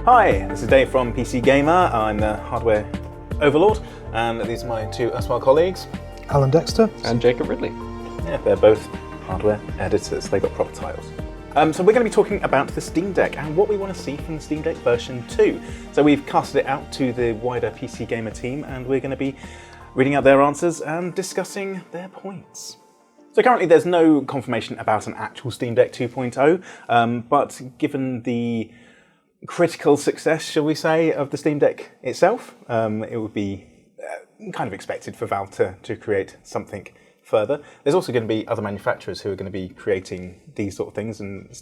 Hi, this is Dave from PC Gamer. I'm the hardware overlord, and these are my two erstwhile colleagues, Alan Dexter and Jacob Ridley. Yeah, they're both hardware editors. They've got proper titles. So we're going to be talking about the Steam Deck and what we want to see from the Steam Deck version 2. So we've casted it out to the wider PC Gamer team, and we're going to be reading out their answers and discussing their points. So currently there's no confirmation about an actual Steam Deck 2.0, but given the critical success, shall we say, of the Steam Deck itself, it would be kind of expected for Valve to create something further. There's also going to be other manufacturers who are going to be creating these sort of things, and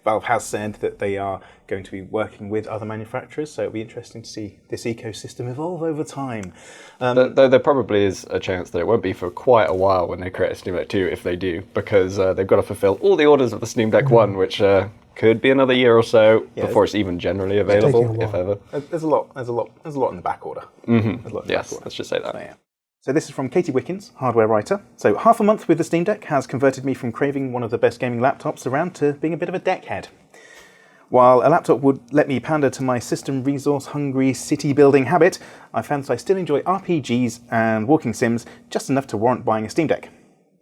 Valve has said that they are going to be working with other manufacturers, so it'll be interesting to see this ecosystem evolve over time. Though there probably is a chance that it won't be for quite a while when they create a Steam Deck 2, if they do, because they've got to fulfill all the orders of the Steam Deck 1, which could be another year or so before it's even generally available, if ever. There's a lot in the back order. Yes, let's just say that. So, yeah. So this is from Katie Wickens, hardware writer. So half a month with the Steam Deck has converted me from craving one of the best gaming laptops around to being a bit of a deckhead. While a laptop would let me pander to my system resource-hungry city-building habit, I found that I still enjoy RPGs and walking sims just enough to warrant buying a Steam Deck.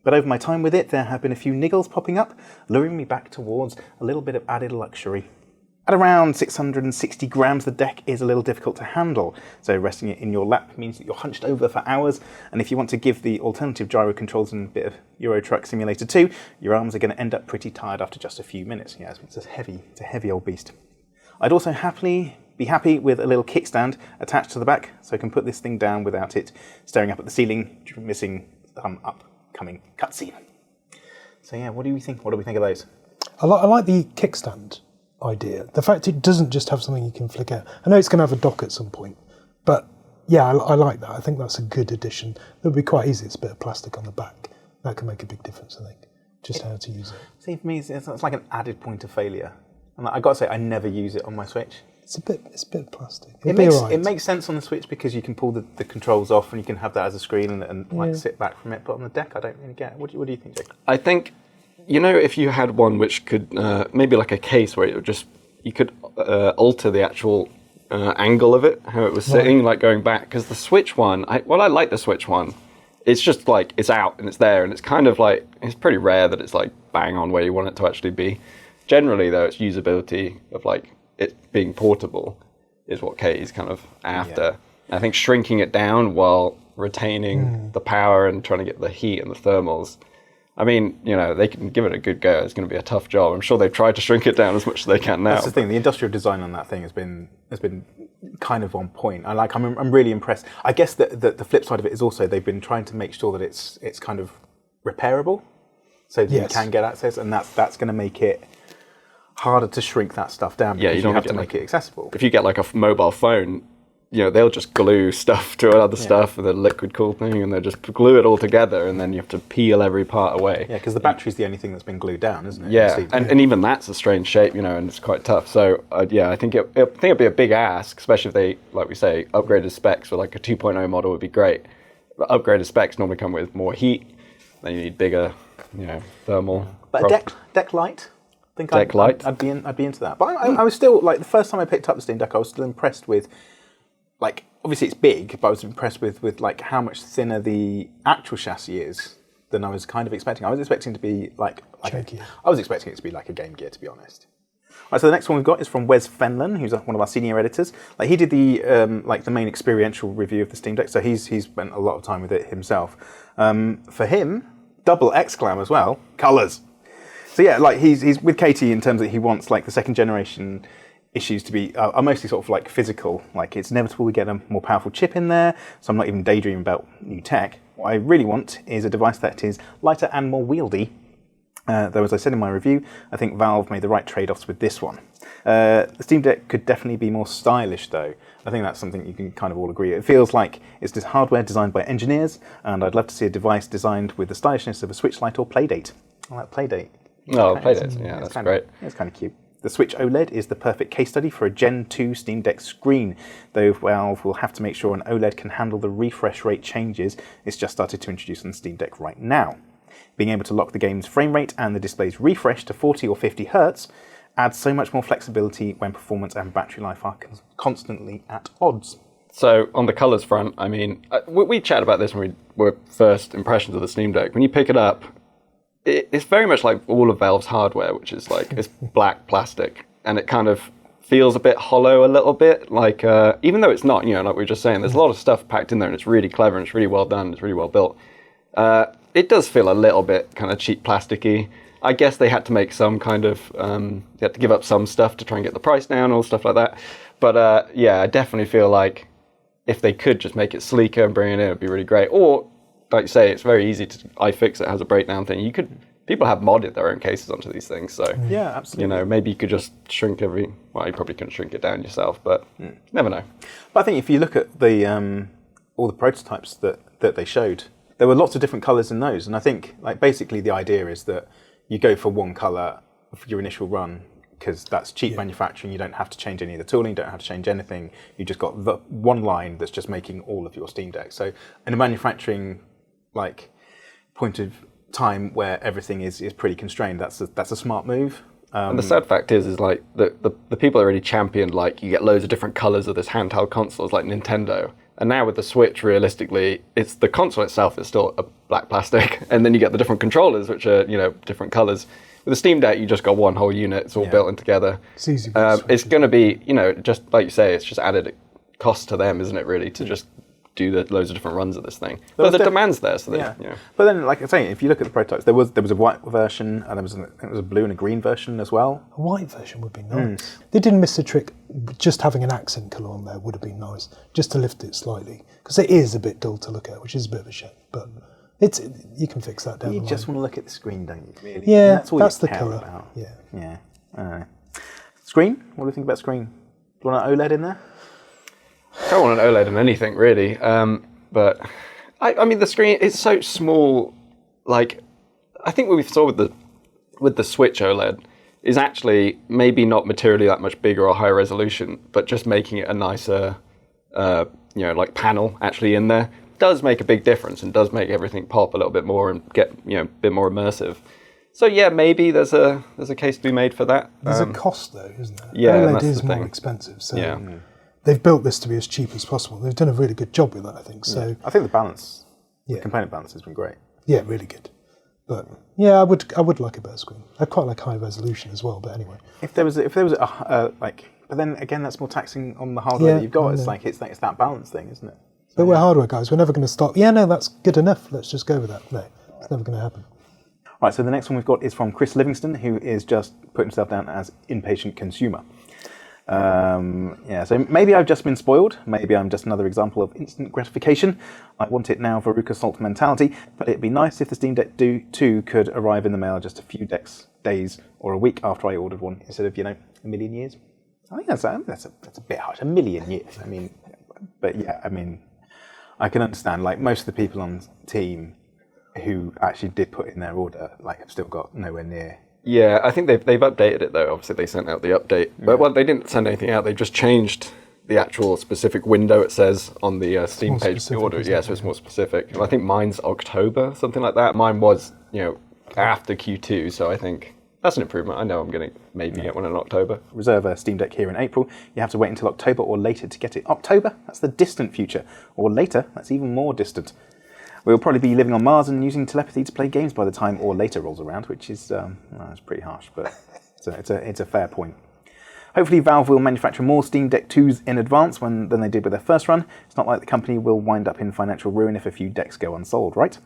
But over my time with it, there have been a few niggles popping up, luring me back towards a little bit of added luxury. At around 660 grams, the deck is a little difficult to handle, so resting it in your lap means that you're hunched over for hours, and if you want to give the alternative gyro controls and a bit of Euro Truck Simulator 2, your arms are going to end up pretty tired after just a few minutes. Yeah, it's a heavy old beast. I'd also be happy with a little kickstand attached to the back, so I can put this thing down without it staring up at the ceiling, missing some upcoming cutscene. So yeah, what do we think? What do we think of those? I like the kickstand idea. The fact it doesn't just have something you can flick out. I know it's going to have a dock at some point, but yeah, I like that. I think that's a good addition. It would be quite easy. It's a bit of plastic on the back. That can make a big difference, I think, just how to use it. See, for me, it's like an added point of failure. And I got to say, I never use it on my Switch. It's a bit of plastic. It makes sense on the Switch because you can pull the controls off and you can have that as a screen and sit back from it. But on the deck, I don't really get it. What do you think, Jake? I think, if you had one which could, maybe like a case where you could alter the actual angle of it, how it was sitting, like going back. Because the Switch one, I like the Switch one. It's just like, it's out and it's there, and it's kind of like, it's pretty rare that it's like bang on where you want it to actually be. Generally, though, it's usability of like it being portable is what Katie's kind of after. Yeah. I think shrinking it down while retaining the power and trying to get the heat and the thermals. I mean, they can give it a good go. It's going to be a tough job. I'm sure they've tried to shrink it down as much as they can now. That's the thing. The industrial design on that thing has been kind of on point. I'm really impressed. I guess that the flip side of it is also they've been trying to make sure that it's kind of repairable, so that you can get access, and that's going to make it harder to shrink that stuff down. Yeah, you don't have to make it accessible. If you get like a mobile phone, they'll just glue stuff to other stuff with a liquid cool thing, and they'll just glue it all together, and then you have to peel every part away. Yeah, because the battery's the only thing that's been glued down, isn't it? Yeah, and even that's a strange shape, and it's quite tough. So I think it'd be a big ask, especially if they, like we say, upgraded specs with like a 2.0 model would be great. But upgraded specs normally come with more heat. Then you need bigger, thermal. But a deck light. I'd be into that. But I was still, like, the first time I picked up the Steam Deck, I was still impressed with, like, obviously it's big, but I was impressed with like how much thinner the actual chassis is than I was kind of expecting. I was expecting to be I was expecting it to be like a Game Gear, to be honest. Right, so the next one we've got is from Wes Fenlon, who's one of our senior editors. Like, he did the the main experiential review of the Steam Deck, so he's spent a lot of time with it himself. For him, double exclam as well, colours. So yeah, like he's with Katie in terms that he wants like the second generation issues to be are mostly sort of like physical. Like, it's inevitable we get a more powerful chip in there, so I'm not even daydreaming about new tech. What I really want is a device that is lighter and more wieldy. Though, as I said in my review, I think Valve made the right trade-offs with this one. The Steam Deck could definitely be more stylish, though. I think that's something you can kind of all agree. It feels like it's just hardware designed by engineers, and I'd love to see a device designed with the stylishness of a Switch Lite or Playdate. I like Playdate. Oh, Playdate, yeah, that's great. It's kind of cute. The Switch OLED is the perfect case study for a Gen 2 Steam Deck screen, though Valve will have to make sure an OLED can handle the refresh rate changes it's just started to introduce on the Steam Deck right now. Being able to lock the game's frame rate and the display's refresh to 40 or 50 Hz adds so much more flexibility when performance and battery life are constantly at odds. So on the colours front, I mean, we chatted about this when we were first impressions of the Steam Deck. When you pick it up, it's very much like all of Valve's hardware, which is like it's black plastic, and it kind of feels a bit hollow a little bit, like even though it's not, like we were just saying, there's a lot of stuff packed in there, and it's really clever, and it's really well done, it's really well built. It does feel a little bit kind of cheap plasticky. I guess they had to make some kind of, they had to give up some stuff to try and get the price down, all stuff like that. But yeah, I definitely feel like if they could just make it sleeker and bring it in, it would be really great. Or, like you say, it's very easy to iFix it, has a breakdown thing. People have modded their own cases onto these things, so yeah, absolutely. Maybe you could just shrink you probably couldn't shrink it down yourself, but never know. But I think if you look at the all the prototypes that they showed, there were lots of different colours in those, and I think like basically the idea is that you go for one colour for your initial run because that's cheap manufacturing. You don't have to change any of the tooling, you don't have to change anything. You just got the one line that's just making all of your Steam Deck. So in a manufacturing point of time where everything is pretty constrained, that's a smart move. And the sad fact is like the people that already championed you get loads of different colours of this handheld consoles like Nintendo. And now with the Switch, realistically, it's the console itself is still a black plastic, and then you get the different controllers, which are different colours. With the Steam Deck, you just got one whole unit; it's all built in together. It's easy. It's going to be, just like you say, it's just added cost to them, isn't it? Really, to just do loads of different runs of this thing. But the demand's there, so But then, like I say, if you look at the prototypes, there was a white version, and there was a blue and a green version as well. A white version would be nice. They didn't miss the trick. Just having an accent colour on there would have been nice, just to lift it slightly, because it is a bit dull to look at, which is a bit of a shame. But you can fix that down the line. You just want to look at the screen, don't you? Really? Yeah, that's all that's you the care colour. about. Yeah. Screen? What do you think about screen? Do you want an OLED in there? I don't want an OLED in anything, really. But I mean, the screen is so small. Like, I think what we saw with the Switch OLED is actually maybe not materially that much bigger or higher resolution, but just making it a nicer, panel actually in there does make a big difference and does make everything pop a little bit more and get a bit more immersive. So yeah, maybe there's a case to be made for that. There's a cost though, isn't there? Yeah, OLED is more expensive. So they've built this to be as cheap as possible. They've done a really good job with that, I think. So I think the balance, the component balance has been great. Yeah, really good. But yeah, I would like a better screen. I quite like high resolution as well. But anyway, if there was but then again, that's more taxing on the hardware that you've got. It's that balance thing, isn't it? So, but we're hardware guys. We're never going to stop. Yeah, no, that's good enough. Let's just go with that. No, it's never going to happen. Right. So the next one we've got is from Chris Livingston, who is just putting himself down as impatient consumer. So maybe I've just been spoiled. Maybe I'm just another example of instant gratification. I want it now, Veruca Salt mentality. But it'd be nice if the Steam Deck 2 could arrive in the mail just a few days or a week after I ordered one, instead of a million years. I think that's a bit harsh. A million years. I mean, but yeah, I mean, I can understand. Like most of the people on the team who actually did put in their order, have still got nowhere near. Yeah, I think they've updated it though. Obviously, they sent out the update, but they didn't send anything out. They just changed the actual specific window it says on the Steam page to order. Yeah, so it's more specific. And I think mine's October, something like that. Mine was after Q2, so I think that's an improvement. I know I'm going to maybe get one in October. Reserve a Steam Deck here in April. You have to wait until October or later to get it. October, that's the distant future, or later, that's even more distant. We'll probably be living on Mars and using telepathy to play games by the time or later rolls around, which is it's pretty harsh, but it's a fair point. Hopefully Valve will manufacture more Steam Deck 2s in advance than they did with their first run. It's not like the company will wind up in financial ruin if a few decks go unsold, right?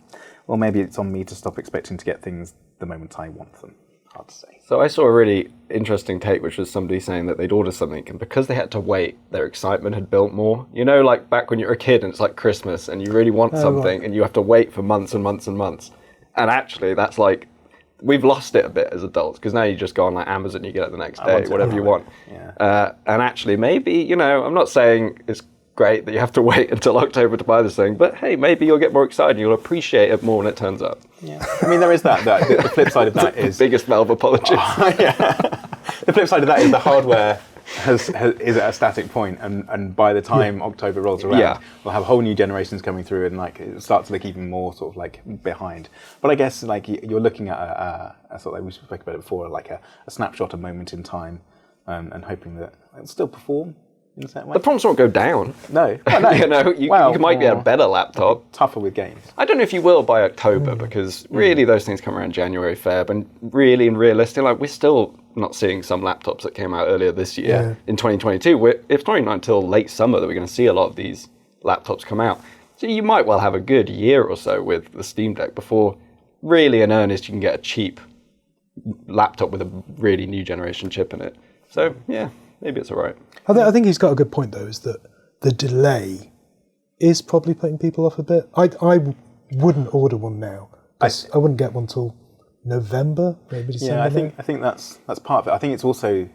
Or maybe it's on me to stop expecting to get things the moment I want them. Hard to say. So I saw a really interesting take, which was somebody saying that they'd order something, and because they had to wait, their excitement had built more. Like back when you were a kid and it's like Christmas and you really want something and you have to wait for months and months and months. And actually that's we've lost it a bit as adults, because now you just go on Amazon, you get it the next day, whatever you want. Yeah. And actually maybe, I'm not saying it's great that you have to wait until October to buy this thing, but hey, maybe you'll get more excited, you'll appreciate it more when it turns up. Yeah. I mean, there is that. The flip side of that is... The biggest Valve apology. The flip side of that is the hardware is at a static point, and by the time October rolls around, we'll have whole new generations coming through, and like it starts to look even more sort of like behind. But I guess like you're looking at a sort of, like we spoke about it before, like a snapshot, a moment in time, and hoping that it'll still perform in the same way. The problems won't go down. No, no. You might get a better laptop. Tougher with games. I don't know if you will by October, because really those things come around January, Feb, and really and realistically, like we're still not seeing some laptops that came out earlier this year in 2022. It's probably not until late summer that we're going to see a lot of these laptops come out. So you might well have a good year or so with the Steam Deck before really in earnest you can get a cheap laptop with a really new generation chip in it. So yeah, maybe it's all right. I think he's got a good point though, is that the delay is probably putting people off a bit. I wouldn't order one now. I wouldn't get one till November, maybe December. Yeah, I think that's part of it. I think it's also,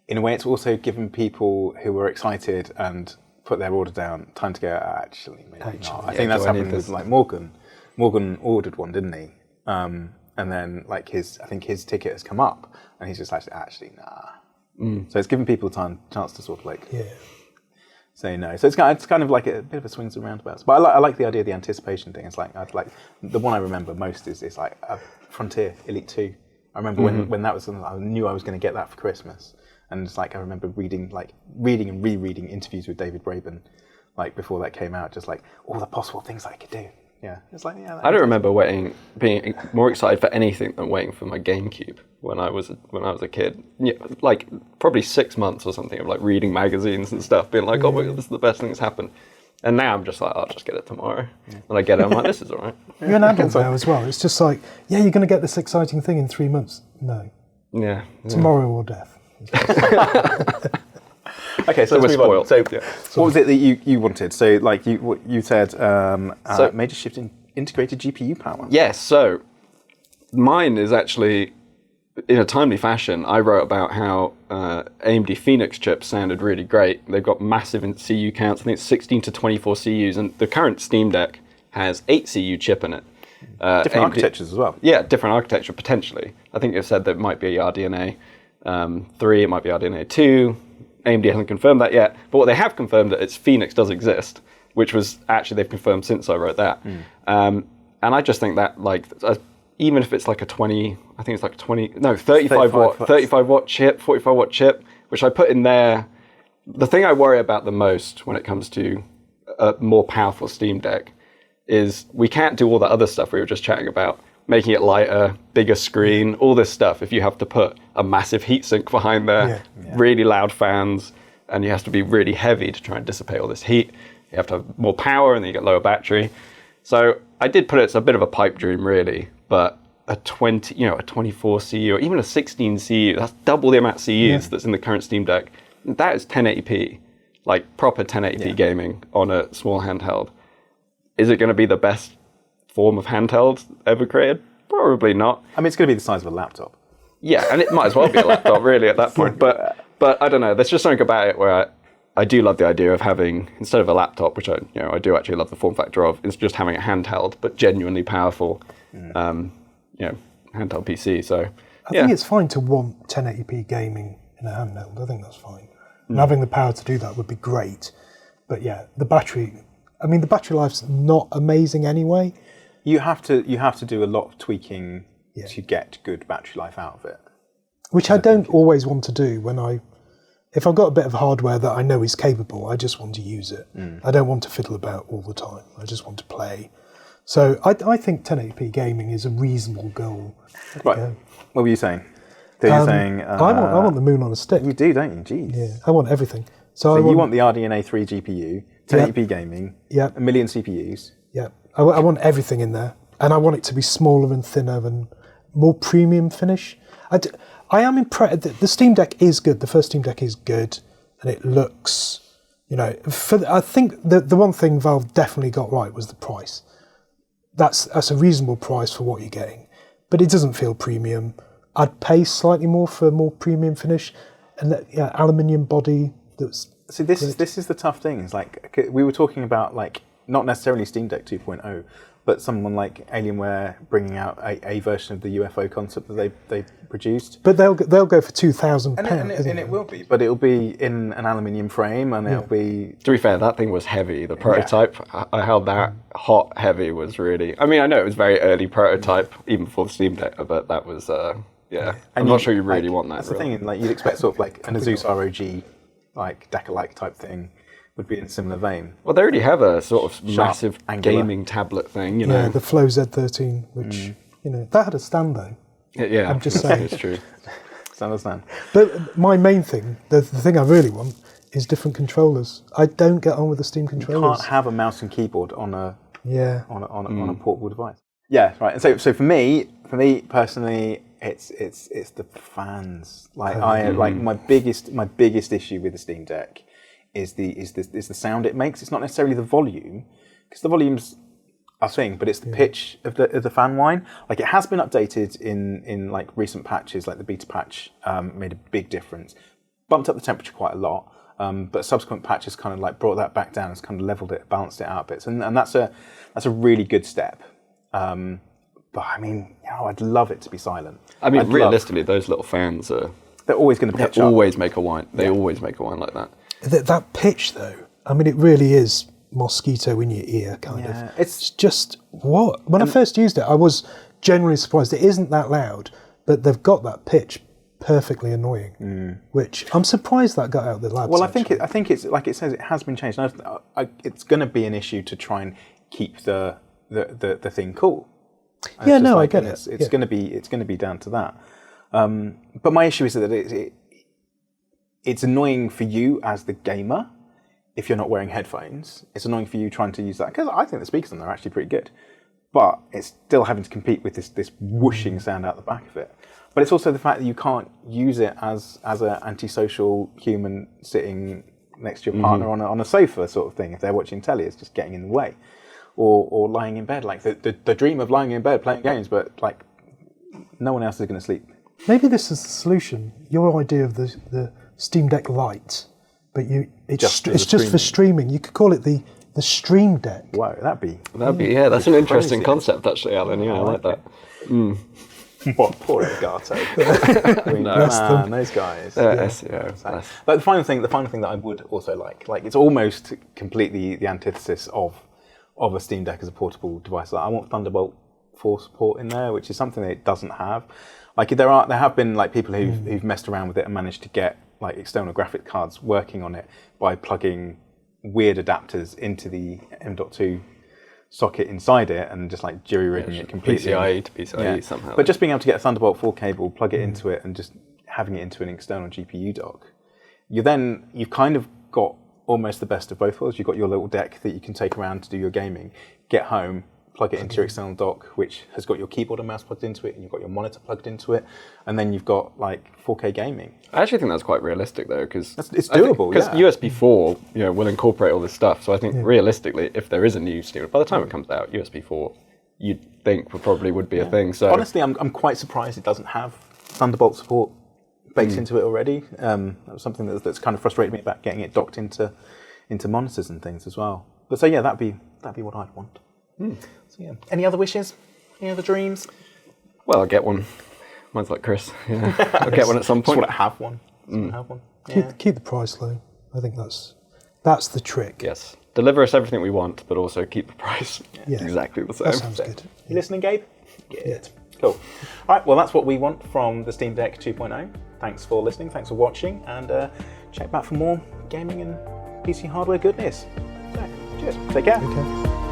in a way, it's also given people who were excited and put their order down time to go, actually, maybe not. I think that's happened with like Morgan. Morgan ordered one, didn't he? And then like I think his ticket has come up, and he's just like, actually, nah. So it's given people chance to sort of like say no. So it's kind of like a bit of a swings and roundabouts. But I like the idea of the anticipation thing. It's like the one I remember most is like a Frontier Elite 2. I remember when that was something I knew I was going to get that for Christmas, and it's like I remember reading and rereading interviews with David Braben, like before that came out, just like all the possible things I could do. Yeah, it's like I don't remember being more excited for anything than waiting for my GameCube when I was a kid. Yeah, like probably 6 months or something of like reading magazines and stuff, being like, oh my God, this is the best thing that's happened. And now I'm just like, I'll just get it tomorrow. And I get it, I'm like, this is all right. You're an adult now as well. It's just like, yeah, you're going to get this exciting thing in 3 months. No. Yeah. Tomorrow or death. Okay, so let's move on. So, what was it that you wanted? So, like you said, major shift in integrated GPU power. Yes. So, mine is actually in a timely fashion. I wrote about how AMD Phoenix chips sounded really great. They've got massive CU counts. I think it's 16 to 24 CUs, and the current Steam Deck has 8 CU chip in it. Different architectures as well. Yeah, different architecture potentially. I think they've said that it might be RDNA 3, it might be RDNA 2. AMD hasn't confirmed that yet, but what they have confirmed that it's Phoenix does exist, which was actually they've confirmed since I wrote that. And I just think that like even if it's like a 35 watt chip, 45 watt chip, which I put in there. The thing I worry about the most when it comes to a more powerful Steam Deck is we can't do all that other stuff we were just chatting about, making it lighter, bigger screen, all this stuff. If you have to put a massive heatsink behind there, really loud fans, and you have to be really heavy to try and dissipate all this heat. You have to have more power, and then you get lower battery. So I did put it's a bit of a pipe dream, really, but a 24 CU or even a 16 CU, that's double the amount of CUs that's in the current Steam Deck. That is 1080p, like proper 1080p gaming on a small handheld. Is it going to be the best form of handheld ever created? Probably not. I mean, it's going to be the size of a laptop. Yeah, and it might as well be a laptop, really, at that point. But I don't know. There's just something about it where I do love the idea of having, instead of a laptop, which I do actually love the form factor of, it's just having a handheld, but genuinely powerful, handheld PC. So I think it's fine to want 1080p gaming in a handheld. I think that's fine. And having the power to do that would be great. But yeah, the battery life's not amazing anyway. You have to do a lot of tweaking to get good battery life out of it. Which I don't always want to do if I've got a bit of hardware that I know is capable, I just want to use it. I don't want to fiddle about all the time. I just want to play. So I think 1080p gaming is a reasonable goal. Right. What were you saying? You're saying I want the moon on a stick. You do, don't you? Jeez. Yeah, I want everything. So you want the RDNA 3 GPU, 1080p gaming, a million CPUs. Yeah, I want everything in there, and I want it to be smaller and thinner and more premium finish. I am impressed. The Steam Deck is good. The first Steam Deck is good, and it looks, I think the one thing Valve definitely got right was the price. That's a reasonable price for what you're getting, but it doesn't feel premium. I'd pay slightly more for a more premium finish, and aluminium body. See, this is the tough thing. It's like we were talking about, like not necessarily Steam Deck 2.0, but someone like Alienware bringing out a version of the UFO concept that they produced. But they'll go for £2,000. And it will be, but it'll be in an aluminium frame, and it'll be. To be fair, that thing was heavy. The prototype, how that hot heavy was really. I mean, I know it was very early prototype, even before the Steam Deck, but that was. Yeah, I'm not sure you really want that. That's the thing. Like you'd expect, sort of like an Asus ROG, like Deca-like type thing, would be in a similar vein. Well, they already have a sort of Sharp, massive angular gaming tablet thing, you know. Yeah, the Flow Z13, which that had a stand though. Yeah, I'm just saying. It's true. I understand. But my main thing, the thing I really want, is different controllers. I don't get on with the Steam controllers. You can't have a mouse and keyboard on a on a portable device. Yeah, right. And so for me personally, it's the fans. Like like my biggest issue with the Steam Deck is the sound it makes. It's not necessarily the volume, because the volume's a thing, but it's the pitch of the fan whine. Like it has been updated in like recent patches, like the beta patch made a big difference, bumped up the temperature quite a lot. But subsequent patches kind of like brought that back down, and kind of leveled it, balanced it out a bit, and that's a really good step. But I mean, I'd love it to be silent. I mean, realistically, those little fans they're always going to pitch up. Always make a whine. They always make a whine like that. That pitch, though, I mean, it really is mosquito in your ear, kind of. It's just what? When I first used it, I was genuinely surprised. It isn't that loud, but they've got that pitch perfectly annoying, which I'm surprised that got out of the labs. Well, I think it's like it says, it has been changed. It's going to be an issue to try and keep the thing cool. And I get it. It's going to be down to that. But my issue is that it's annoying for you as the gamer if you're not wearing headphones. It's annoying for you trying to use that, because I think the speakers on there are actually pretty good. But it's still having to compete with this whooshing sound out the back of it. But it's also the fact that you can't use it as an antisocial human sitting next to your partner on a sofa sort of thing. If they're watching telly, it's just getting in the way. Or lying in bed, like the dream of lying in bed playing games, but like no one else is going to sleep. Maybe this is the solution. Your idea of the Steam Deck Lite, but it's just for streaming. You could call it the Stream Deck. Wow, that'd be that's an interesting concept actually, Alan. Yeah, I like that. What, poor Elgato. Those guys. SEO. But the final thing that I would also like it's almost completely the antithesis of a Steam Deck as a portable device. Like, I want Thunderbolt 4 support in there, which is something that it doesn't have. Like there have been like people who've messed around with it and managed to get like external graphic cards working on it by plugging weird adapters into the M.2 socket inside it and just like jury-rigging it completely. PCIe to PCIe somehow. But just being able to get a Thunderbolt 4 cable, plug it into it, and just having it into an external GPU dock, you've kind of got almost the best of both worlds. You've got your little deck that you can take around to do your gaming, get home, plug it into your external dock, which has got your keyboard and mouse plugged into it, and you've got your monitor plugged into it, and then you've got like 4K gaming. I actually think that's quite realistic though, because it's doable. Because USB 4, will incorporate all this stuff. So I think realistically, if there is a new Steam, by the time it comes out, USB 4, you'd think probably would be a thing. So honestly, I'm quite surprised it doesn't have Thunderbolt support baked into it already. That was something that's kind of frustrated me about getting it docked into monitors and things as well. But so that'd be what I'd want. So any other wishes? Any other dreams? Well, I'll get one. Mine's like Chris. I'll get one at some point. Just want to have one. Have one. Keep the price low. I think that's the trick. Yes. Deliver us everything we want, but also keep the price exactly the same. That sounds good. You listening, Gabe? Good. Cool. All right, well, that's what we want from the Steam Deck 2.0. Thanks for listening, thanks for watching, and check back for more gaming and PC hardware goodness. So, cheers. Take care. Okay.